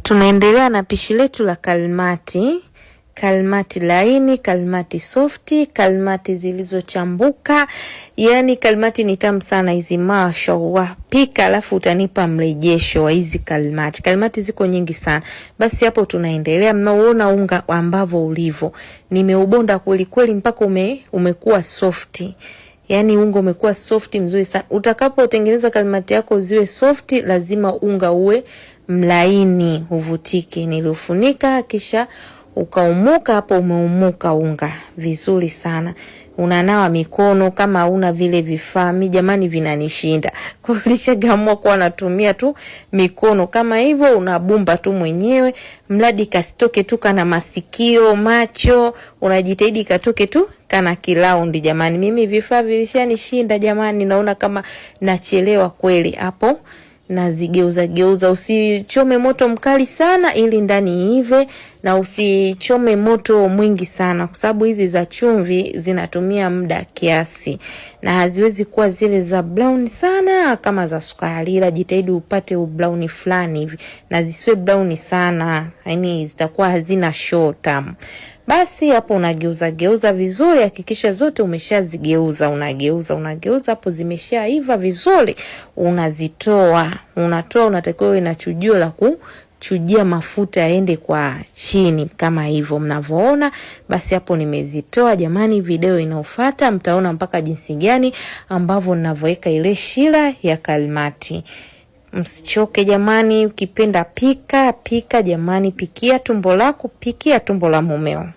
Tunaendelea na pishi letu la kalmati. Kalmati laini, kalmati softi, kalmati zilizochambuka. Yani kalmati ni tamu sana hizi, mashallah. Pika alafu utanipa mrejesho wa hizi kalmati. Kalmati ziko nyingi sana. Basi hapo tunaendelea. Mnaona unga ambavyo ulivyo. Nimeubonda kweli kweli mpaka umekuwa softi. Yani unga umekuwa softi mzuri sana. Utakapotengeneza kalmati yako ziwe softi, lazima unga uwe mlaini, uvutike. Niliufunika kisha ukaumuka. Hapo umeumuka unga vizuri sana. Unanawa mikono kama una vile vifaa. Mimi jamani vinanishinda. Kwa hiyo nishagamua kwa natumia tu mikono kama hivyo, unabumba tu mwenyewe. Mradi kasitoke tu kana masikio, macho, unajitahidi katoke tu kana kilaundi jamani. Mimi vifaa vilishanishinda jamani, naona kama nachelewa kweli hapo. Nazigeuza. Usichome moto mkali sana ili ndani ive, na usichome moto mwingi sana kwa sababu hizi za chumvi zinatumia muda kiasi na haziwezi kuwa zile za brown sana kama za sukari. Ila jitahidi upate brown fulani hivi na zisiwe brown sana, yani zitakuwa hazina show tamu. Basi hapo unageuza vizuri. Hakikisha zote umeshazigeuza. Unageuza hapo zimeshaiva vizuri. Unazitoa. Unatakiwa uwe na chujio la kuchujia mafuta yaende kwa chini kama hivyo mnavyoona. Basi hapo nimezitoa jamani. Video inayofuata mtaona mpaka jinsi gani ambavyo ninavyoweka ile shira ya kalmati. Msichoke jamani, ukipenda pika jamani, pikia tumbo lako, pikia tumbo la mumeo.